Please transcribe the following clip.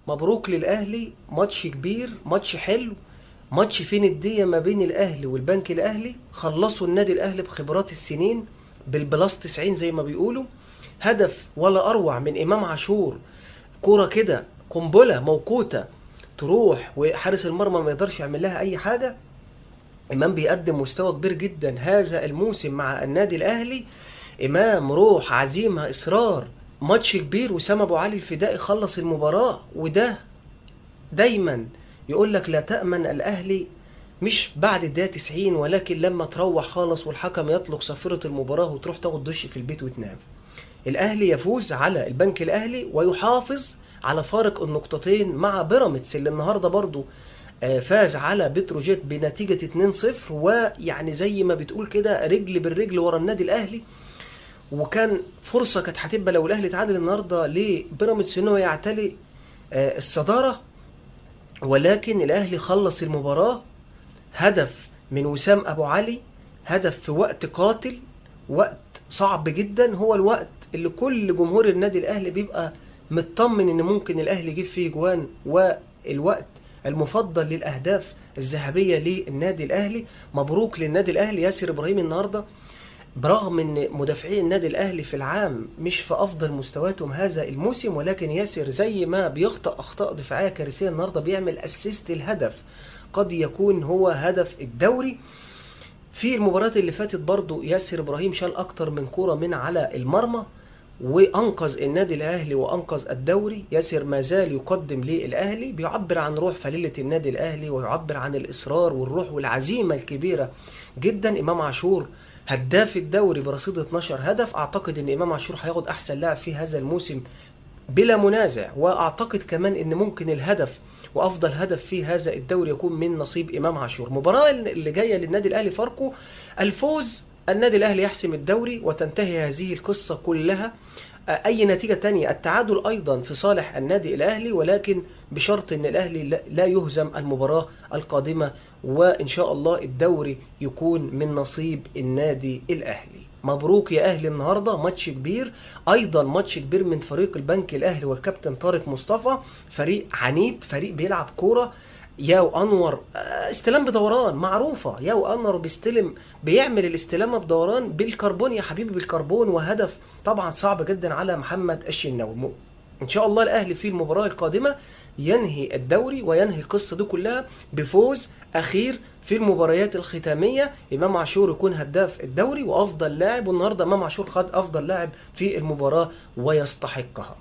مبروك للاهلي، ماتش كبير، ماتش حلو، ماتش فيه ندية ما بين الاهلي والبنك الاهلي. خلصوا النادي الاهلي بخبرات السنين بالبلاس 90 زي ما بيقولوا. هدف ولا اروع من امام عاشور، كرة كده قنبلة موقوتة تروح وحارس المرمى ما يقدرش يعمل لها اي حاجة. امام بيقدم مستوى كبير جدا هذا الموسم مع النادي الاهلي. امام روح، عزيمة، اصرار. ماتش كبير، وسام ابو علي الفدائي خلص المباراة. وده دايما يقول لك لا تأمن الاهلي مش بعد الدقيقة 90، ولكن لما تروح خالص والحكم يطلق صافرة المباراة وتروح تاخد دش في البيت وتنام. الاهلي يفوز على البنك الاهلي ويحافظ على فارق النقطتين مع بيراميدز اللي النهارده برضو فاز على بتروجيت بنتيجة 2-0. ويعني زي ما بتقول كده رجل بالرجل ورا النادي الاهلي. وكان فرصة كانت هتبقى لو الاهلي تعادل النهارده لبيراميدز ان هو يعتلي الصدارة، ولكن الاهلي خلص المباراة. هدف من وسام ابو علي، هدف في وقت قاتل، وقت صعب جدا. هو الوقت اللي كل جمهور النادي الاهلي بيبقى مطمن ان ممكن الاهلي يجيب فيه جوان، والوقت المفضل للاهداف الذهبيه للنادي الاهلي. مبروك للنادي الاهلي. ياسر ابراهيم النهارده برغم ان مدافعي النادي الاهلي في العام مش في افضل مستوياتهم هذا الموسم، ولكن ياسر زي ما بيخطئ اخطاء دفاعيه كارثيه النهارده بيعمل اسيست الهدف قد يكون هو هدف الدوري. في المباريات اللي فاتت برضو ياسر ابراهيم شال اكتر من كوره من على المرمى وانقذ النادي الاهلي وانقذ الدوري. ياسر ما زال يقدم للاهلي، بيعبر عن روح فليله النادي الاهلي ويعبر عن الاصرار والروح والعزيمه الكبيره جدا. امام عاشور هداف الدوري برصيد 12 هدف. اعتقد ان امام عاشور هياخد احسن لاعب في هذا الموسم بلا منازع. واعتقد كمان ان ممكن الهدف وافضل هدف في هذا الدوري يكون من نصيب امام عاشور. المباراه اللي جايه للنادي الاهلي فاركو، الفوز النادي الاهلي يحسم الدوري وتنتهي هذه القصه كلها. اي نتيجه تانية، التعادل ايضا في صالح النادي الاهلي، ولكن بشرط ان الاهلي لا يهزم المباراه القادمه، وان شاء الله الدوري يكون من نصيب النادي الاهلي. مبروك يا اهلي، النهارده ماتش كبير، ايضا ماتش كبير من فريق البنك الاهلي والكابتن طارق مصطفى. فريق عنيد، فريق بيلعب كوره. ياو انور استلام بدوران معروفه، ياو انور بيستلم، بيعمل الاستلامه بدوران بالكربون يا حبيبي، بالكربون. وهدف طبعا صعب جدا على محمد الشناوي. ان شاء الله الاهلي في المباراه القادمه ينهي الدوري وينهي القصه دي كلها بفوز اخير في المباريات الختاميه. امام عاشور يكون هداف الدوري وافضل لاعب، والنهارده امام عاشور خد افضل لاعب في المباراه ويستحقها.